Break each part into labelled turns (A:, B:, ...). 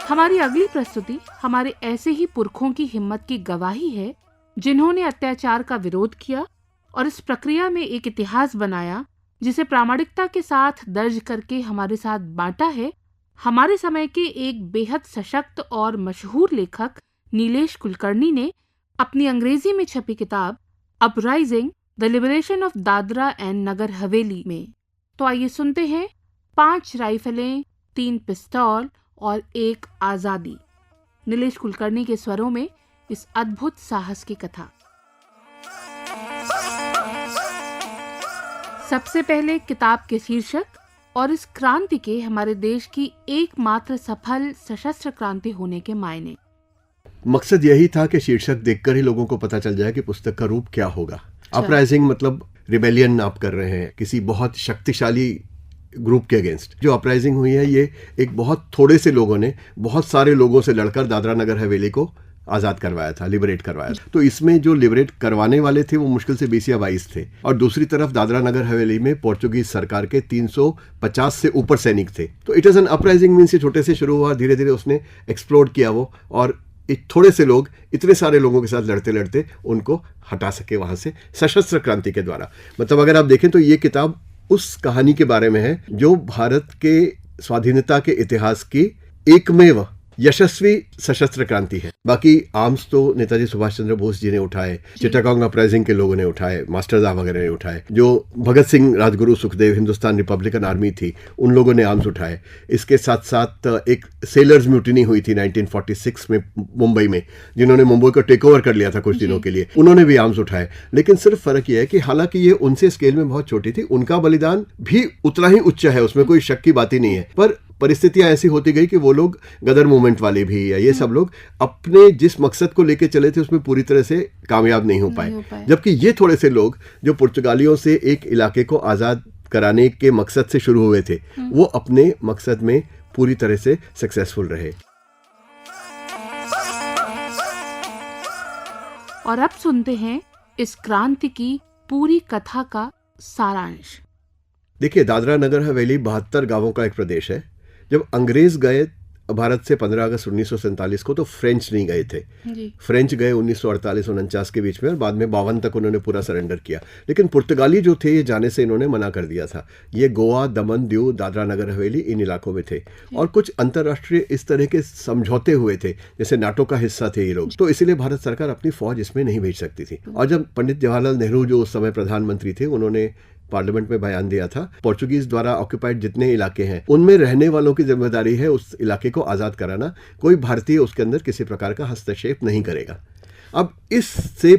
A: हमारी अगली प्रस्तुति हमारे ऐसे ही पुरखों की हिम्मत की गवाही है जिन्होंने अत्याचार का विरोध किया और इस प्रक्रिया में एक इतिहास बनाया जिसे प्रामाणिकता के साथ दर्ज करके हमारे साथ बांटा है हमारे समय के एक बेहद सशक्त और मशहूर लेखक नीलेश कुलकर्णी ने अपनी अंग्रेजी में छपी किताब uprising the liberation of Dadra and Nagar Haveli में। तो आइए सुनते हैं 5 राइफलें, 3 पिस्तौल और 1 आजादी, नीलेश कुलकर्णी के स्वरों में इस अद्भुत साहस की कथा। सबसे पहले किताब के शीर्षक और इस क्रांति के हमारे देश की एकमात्र सफल सशस्त्र क्रांति होने के मायने।
B: मकसद यही था कि शीर्षक देखकर ही लोगों को पता चल जाए कि पुस्तक का रूप क्या होगा। अपराइजिंग मतलब रिबेलियन आप कर रहे हैं किसी बहुत शक्तिशाली ग्रुप के अगेंस्ट। जो अपराइजिंग हुई है ये एक बहुत थोड़े से लोगों ने बहुत सारे लोगों से लड़कर दादरा नगर हवेली को आज़ाद करवाया था, लिबरेट करवाया था। तो इसमें जो लिबरेट करवाने वाले थे वो मुश्किल से 20 या 22 थे और दूसरी तरफ दादरा नगर हवेली में पोर्चुगीज सरकार के 350 से ऊपर सैनिक थे। तो it is an uprising means छोटे से शुरू हुआ, धीरे धीरे उसने एक्सप्लोड किया वो, और थोड़े से लोग इतने सारे लोगों के साथ लड़ते लड़ते उनको हटा सके वहाँ से सशस्त्र क्रांति के द्वारा। मतलब अगर आप देखें तो ये किताब उस कहानी के बारे में है जो भारत के स्वाधीनता के इतिहास की एकमेव यशस्वी सशस्त्र क्रांति है। बाकी आर्म्स तो नेताजी सुभाष चंद्र बोस जी ने उठाए, चिटागोंग अपराइजिंग के लोगों ने उठाए, मास्टरदा वगैरह ने उठाए, जो भगत सिंह, राजगुरु, सुखदेव, हिंदुस्तान रिपब्लिकन आर्मी थी उन लोगों ने आर्म्स उठाए। इसके साथ साथ एक सेलर्स म्यूटिनी हुई थी 1946 में मुंबई में, जिन्होंने मुंबई को टेक ओवर कर लिया था कुछ दिनों के लिए, उन्होंने भी आर्म्स उठाए। लेकिन सिर्फ फर्क यह है कि हालांकि ये उनसे स्केल में बहुत छोटी थी, उनका बलिदान भी उतना ही उच्च है, उसमें कोई शक की बात ही नहीं है। पर परिस्थितियां ऐसी होती गई कि वो लोग गदर मूवमेंट वाले भी या ये सब लोग अपने जिस मकसद को लेके चले थे उसमें पूरी तरह से कामयाब नहीं हो पाए। जबकि ये थोड़े से लोग जो पुर्तगालियों से एक इलाके को आज़ाद कराने के मकसद से शुरू हुए थे वो अपने मकसद में पूरी तरह से सक्सेसफुल रहे।
A: और अब सुनते हैं इस क्रांति की पूरी कथा का सारांश।
B: देखिए, दादरा नगर हवेली 72 गांवों का एक प्रदेश है। जब अंग्रेज गए भारत से 15 अगस्त 1947 को तो फ्रेंच नहीं गए थे। फ्रेंच गए 1948-49 के बीच में और बाद में 52 तक उन्होंने पूरा सरेंडर किया। लेकिन पुर्तगाली जो थे ये जाने से इन्होंने मना कर दिया था। ये गोवा, दमन, दीव, दादरा नगर हवेली इन इलाकों में थे और कुछ अंतर्राष्ट्रीय इस तरह के समझौते हुए थे, जैसे नाटो का हिस्सा थे ये लोग। तो इसीलिए भारत सरकार अपनी फौज इसमें नहीं भेज सकती थी। और जब पंडित जवाहरलाल नेहरू जो उस समय प्रधानमंत्री थे उन्होंने पार्लियामेंट में बयान दिया था, पोर्चुगीज द्वारा ऑक्युपाइड जितने इलाके हैं उनमें रहने वालों की जिम्मेदारी है उस इलाके को आज़ाद कराना, कोई भारतीय उसके अंदर किसी प्रकार का हस्तक्षेप नहीं करेगा। अब इससे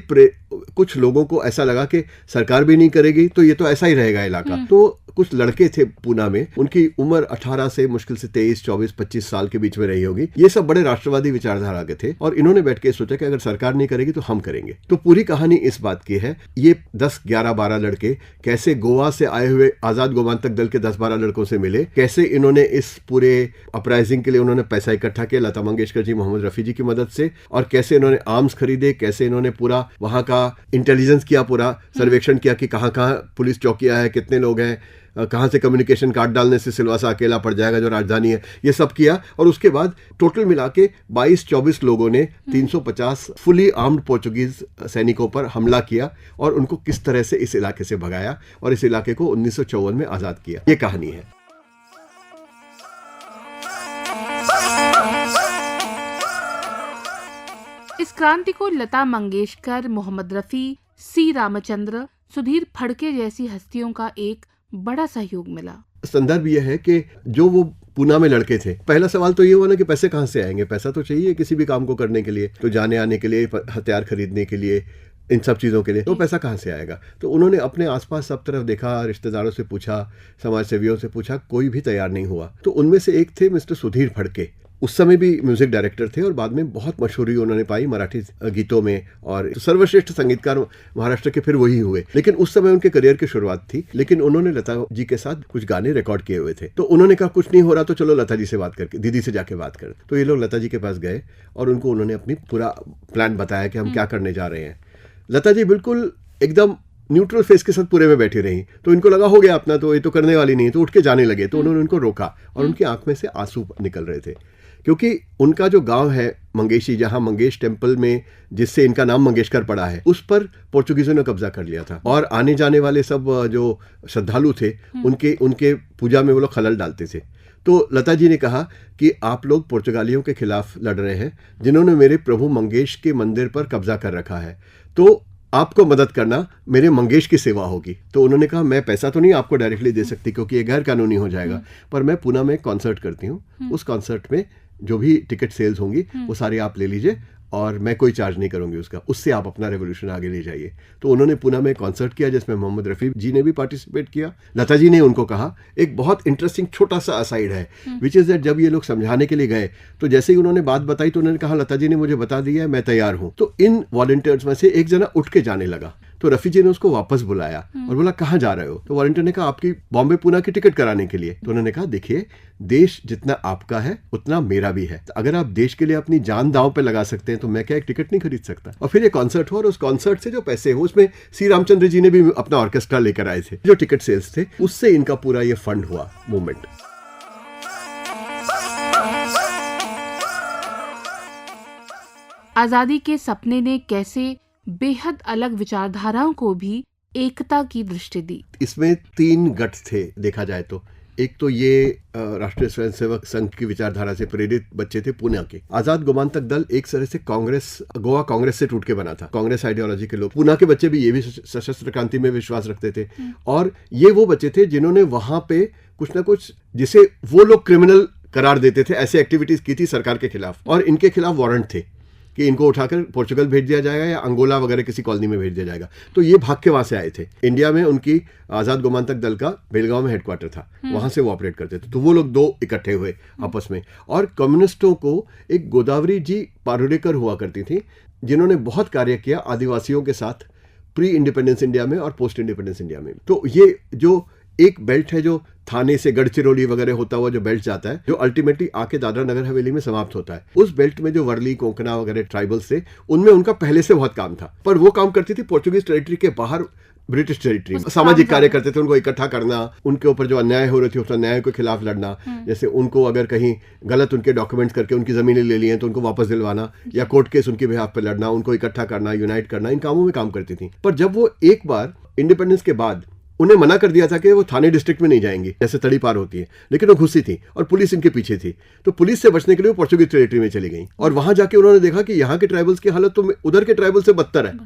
B: कुछ लोगों को ऐसा लगा कि सरकार भी नहीं करेगी तो ये तो ऐसा ही रहेगा इलाका। तो कुछ लड़के थे पूना में, उनकी उम्र 18 से मुश्किल से 23, 24, 25 साल के बीच में रही होगी। ये सब बड़े राष्ट्रवादी विचारधारा के थे और इन्होंने बैठ के सोचा कि अगर सरकार नहीं करेगी तो हम करेंगे। तो पूरी कहानी इस बात की है, ये 10, 11, 12 लड़के कैसे गोवा से आए हुए आजाद गोमांतक दल के 10-12 लड़कों से मिले, कैसे इन्होंने इस पूरे अपराइजिंग के लिए उन्होंने पैसा इकट्ठा किया लता मंगेशकर जी, मोहम्मद रफी जी की मदद से, और कैसे इन्होंने आर्म्स खरीदे, कैसे इन्होंने पूरा वहां का इंटेलिजेंस किया, पूरा सर्वेक्षण किया कि कहाँ कहाँ पुलिस चौकियां है, कितने लोग हैं, कहाँ से कम्युनिकेशन कार्ड डालने से सिलवासा अकेला पड़ जाएगा जो राजधानी है, ये सब किया। और उसके बाद टोटल मिला के 22-24 लोगों ने 350 फुली आर्म्ड पोर्चुगीज सैनिकों पर हमला किया और उनको किस तरह से इस इलाके से भगाया और इस इलाके को 1954 में आज़ाद किया। ये कहानी है।
A: इस क्रांति को लता मंगेशकर, मोहम्मद रफी, सी रामचंद्र, सुधीर फड़के जैसी हस्तियों का एक बड़ा सहयोग मिला।
B: संदर्भ यह है कि जो वो पूना में लड़के थे, पहला सवाल तो ये हुआ ना कि पैसे कहाँ से आएंगे, पैसा तो चाहिए किसी भी काम को करने के लिए, तो जाने आने के लिए, हथियार खरीदने के लिए, इन सब चीज़ों के लिए, तो पैसा कहाँ से आएगा। तो उन्होंने अपने आसपास सब तरफ देखा, रिश्तेदारों से पूछा, समाज सेवियों से पूछा, कोई भी तैयार नहीं हुआ। तो उनमें से एक थे मिस्टर सुधीर फड़के, उस समय भी म्यूजिक डायरेक्टर थे और बाद में बहुत मशहूरी उन्होंने पाई मराठी गीतों में और सर्वश्रेष्ठ संगीतकार महाराष्ट्र के फिर वही हुए। लेकिन उस समय उनके करियर की शुरुआत थी, लेकिन उन्होंने लता जी के साथ कुछ गाने रिकॉर्ड किए हुए थे। तो उन्होंने कहा कुछ नहीं हो रहा तो चलो लता जी से बात करके, दीदी से जाके बात कर। तो ये लोग लता जी के पास गए और उनको उन्होंने अपनी पूरा प्लान बताया कि हम क्या करने जा रहे हैं। लता जी बिल्कुल एकदम न्यूट्रल फेस के साथ पूरे में बैठी रही। तो इनको लगा हो गया अपना, तो ये तो करने वाली नहीं, तो उठ के जाने लगे। तो उन्होंने उनको रोका और उनकी आंख में से आंसू निकल रहे थे क्योंकि उनका जो गांव है मंगेशी, जहां मंगेश टेम्पल में जिससे इनका नाम मंगेशकर पड़ा है, उस पर पोर्चुगीजों ने कब्जा कर लिया था और आने जाने वाले सब जो श्रद्धालु थे उनके पूजा में वो लोग खलल डालते थे। तो लता जी ने कहा कि आप लोग पुर्तगालियों के खिलाफ लड़ रहे हैं जिन्होंने मेरे प्रभु मंगेश के मंदिर पर कब्जा कर रखा है, तो आपको मदद करना मेरे मंगेश की सेवा होगी। तो उन्होंने कहा मैं पैसा तो नहीं आपको डायरेक्टली दे सकती क्योंकि ये गैर कानूनी हो जाएगा, पर मैं पुणे में कॉन्सर्ट करती हूँ, उस कॉन्सर्ट में जो भी टिकट सेल्स होंगी वो सारी आप ले लीजिए और मैं कोई चार्ज नहीं करूंगी उसका, उससे आप अपना रेवोल्यूशन आगे ले जाइए। तो उन्होंने पुणे में कॉन्सर्ट किया जिसमें मोहम्मद रफ़ी जी ने भी पार्टिसिपेट किया। लता जी ने उनको कहा, एक बहुत इंटरेस्टिंग छोटा सा असाइड है विच इज़ दैट जब ये लोग समझाने के लिए गए तो जैसे ही उन्होंने बात बताई तो उन्होंने कहा लता जी ने मुझे बता दिया है, मैं तैयार हूँ। तो इन वॉलंटियर्स में से एक जना उठ के जाने लगा, तो रफ़ी जी ने उसको वापस बुलाया और बोला कहाँ जा रहे हो? तो वॉलंटियर ने कहा आपकी बॉम्बे पुणे की टिकट कराने के लिए। तो उन्होंने कहा देखिए देश जितना आपका है उतना मेरा भी है, तो अगर आप देश के लिए अपनी जान दांव पे लगा सकते हैं तो मैं क्या एक टिकट नहीं खरीद सकता? और फिर ये कॉन्सर्ट हुआ और उस कॉन्सर्ट से जो पैसे हो उसमें सी रामचंद्र जी ने भी अपना ऑर्केस्ट्रा लेकर आए थे, जो टिकट सेल्स थे उससे इनका पूरा ये फंड हुआ मूवमेंट।
A: आजादी के सपने ने कैसे बेहद अलग विचारधाराओं को भी एकता की दृष्टि दी।
B: इसमें 3 गट थे देखा जाए तो। एक तो ये राष्ट्रीय स्वयंसेवक संघ की विचारधारा से प्रेरित बच्चे थे पुणे के। आजाद गोमांतक दल एक तरह से कांग्रेस, गोवा कांग्रेस से टूट के बना था, कांग्रेस आइडियोलॉजी के लोग। पुणे के बच्चे भी ये भी सशस्त्र क्रांति में विश्वास रखते थे और ये वो बच्चे थे जिन्होंने वहां पे कुछ ना कुछ, जिसे वो लोग क्रिमिनल करार देते थे, ऐसे एक्टिविटीज की थी सरकार के खिलाफ और इनके खिलाफ वारंट थे कि इनको उठाकर पोर्चुगल भेज दिया जाएगा या अंगोला वगैरह किसी कॉलोनी में भेज दिया जाएगा। तो ये भाग के वहां से आए थे। इंडिया में उनकी आजाद गोमांतक दल का बेलगांव में हेडक्वार्टर था, वहां से वो ऑपरेट करते थे। तो वो लोग 2 इकट्ठे हुए आपस में। और कम्युनिस्टों को एक गोदावरी जी पारुडेकर हुआ करती थी जिन्होंने बहुत कार्य किया आदिवासियों के साथ प्री इंडिपेंडेंस इंडिया में और पोस्ट इंडिपेंडेंस इंडिया में। तो ये जो एक बेल्ट है जो थाने से गढ़चिरौली वगैरह होता हुआ जो बेल्ट जाता है, जो अल्टीमेटली आके दादरा नगर हवेली में समाप्त होता है, उस बेल्ट में जो वर्ली, कोंकणा वगैरह ट्राइबल्स थे उनमें उनका पहले से बहुत काम था। पर वो काम करती थी पोर्चुगीज टेरिटरी के बाहर, ब्रिटिश टेरिटरी में सामाजिक कार्य करते थे, उनको इकट्ठा करना, उनके ऊपर जो अन्याय हो रही थी उस अन्याय के खिलाफ लड़ना। जैसे उनको अगर कहीं गलत उनके डॉक्यूमेंट्स करके उनकी जमीनें ले ली हैं तो उनको वापस दिलवाना या कोर्ट केस उनके बिहाफ पर लड़ना, उनको इकट्ठा करना, यूनाइट करना, इन कामों में काम करती थी। पर जब वो एक बार इंडिपेंडेंस के बाद उन्हें मना कर दिया था कि वो थाने डिस्ट्रिक्ट में नहीं जाएंगी, जैसे तड़ी पार होती है, लेकिन वो घुसी थी और पुलिस इनके पीछे थी। तो पुलिस से बचने के लिए वो पोर्चुगीज टेरिटरी में चली गई और वहां जाके उन्होंने देखा कि यहाँ के ट्राइबल्स की हालत तो उधर के ट्राइबल से बदतर है।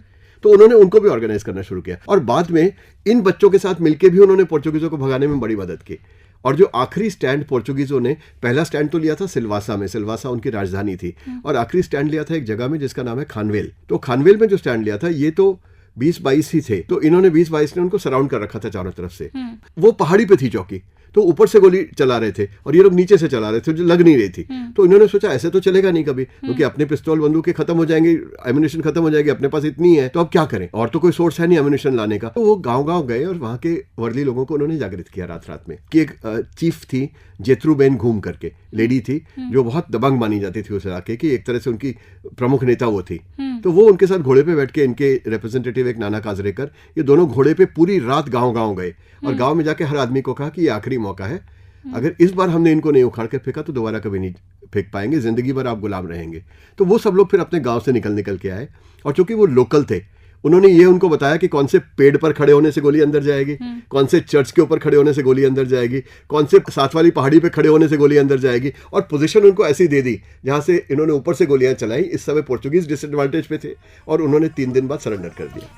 B: तो उन्होंने उनको भी ऑर्गेनाइज करना शुरू किया और बाद में इन बच्चों के साथ मिलकर भी उन्होंने पोर्चुगीजों को भगाने में बड़ी मदद की। और जो आखिरी स्टैंड पोर्चुगीजों ने, पहला स्टैंड तो लिया था सिलवासा में, सिलवासा उनकी राजधानी थी, और आखिरी स्टैंड लिया था एक जगह में जिसका नाम है खानवेल। तो खानवेल में जो स्टैंड लिया था ये तो 20-22 ही थे, तो इन्होंने 20-22 ने उनको सराउंड कर रखा था चारों तरफ से। वो पहाड़ी पे थी चौकी, तो ऊपर से गोली चला रहे थे और ये लोग नीचे से चला रहे थे जो लग नहीं रही थी। तो इन्होंने सोचा ऐसे तो चलेगा नहीं कभी, क्योंकि अपने पिस्तौल बंदूकें खत्म हो जाएंगे, एम्यूनिशन खत्म हो जाएगी, अपने पास इतनी है तो अब क्या करें, और तो कोई सोर्स है नहीं एम्यूनिशन लाने का। तो वो गांव-गांव गए और वहां के वर्ली लोगों को उन्होंने जागृत किया रात में कि एक चीफ थी जेत्रुबेन घूम करके, लेडी थी जो बहुत दबंग मानी जाती थी उस इलाके की, एक तरह से उनकी प्रमुख नेता वो थी। तो वो उनके साथ घोड़े पे बैठ के, इनके रिप्रेजेंटेटिव एक नाना काजरेकर, ये दोनों घोड़े पे पूरी रात गांव-गांव गए और गांव में जाके हर आदमी को कहा कि ये आखिरी मौका है, अगर इस बार हमने इनको नहीं उखाड़ के फेंका तो दोबारा कभी नहीं फेंक पाएंगे, जिंदगी भर आप गुलाम रहेंगे। तो वो सब लोग फिर अपने गांव से निकल के आए और चूंकि वो लोकल थे उन्होंने ये उनको बताया कि कौन से पेड़ पर खड़े होने से गोली अंदर जाएगी, कौन से चर्च के ऊपर खड़े होने से गोली अंदर जाएगी, कौन से साथ वाली पहाड़ी पे खड़े होने से गोली अंदर जाएगी, और पोजीशन उनको ऐसी दे दी जहां से इन्होंने ऊपर से गोलियां चलाई। इस समय पोर्चुगीज डिसएडवांटेज पे थे और उन्होंने 3 दिन बाद सरेंडर कर दिया।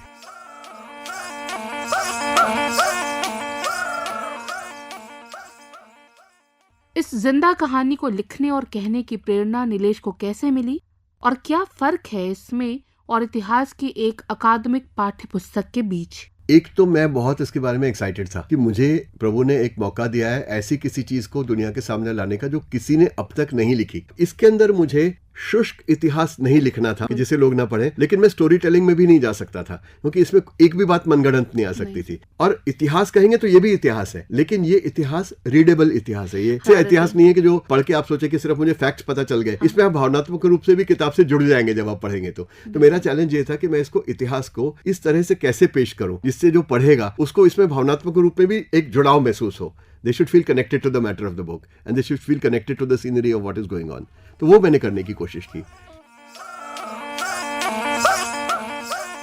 A: इस जिंदा कहानी को लिखने और कहने की प्रेरणा नीलेश को कैसे मिली और क्या फर्क है इसमें और इतिहास की एक अकादमिक पाठ्य पुस्तक के बीच?
B: एक तो मैं बहुत इसके बारे में एक्साइटेड था कि मुझे प्रभु ने एक मौका दिया है ऐसी किसी चीज को दुनिया के सामने लाने का जो किसी ने अब तक नहीं लिखी। इसके अंदर मुझे शुष्क इतिहास नहीं लिखना था कि जिसे लोग ना पढ़े, लेकिन मैं स्टोरी टेलिंग में भी नहीं जा सकता था क्योंकि इसमें एक भी बात मनगढ़ंत नहीं आ सकती थी। और इतिहास कहेंगे तो ये भी इतिहास है, लेकिन ये इतिहास रीडेबल इतिहास है। ये इतिहास नहीं है कि जो पढ़ के आप सोचे कि सिर्फ मुझे फैक्ट्स पता चल गए। इसमें आप भावनात्मक रूप से भी किताब से जुड़ जाएंगे जब आप पढ़ेंगे तो मेरा चैलेंज ये था कि मैं इसको इतिहास को इस तरह से कैसे पेश करूं जिससे जो पढ़ेगा उसको इसमें भावनात्मक रूप में भी एक जुड़ाव महसूस हो। They should feel connected to the matter of the book and they should feel connected to the scenery of what is going on. तो वो मैंने करने की कोशिश की।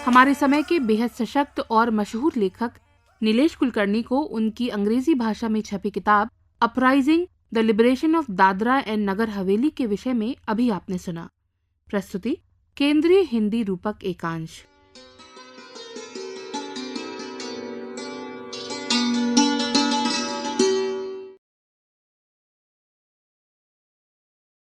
A: हमारे समय के बेहद सशक्त और मशहूर लेखक नीलेश कुलकर्णी को उनकी अंग्रेजी भाषा में छपी किताब uprising the liberation of Dadra and Nagar Haveli के विषय में अभी आपने सुना। प्रस्तुति केंद्रीय हिंदी रूपक एकांश।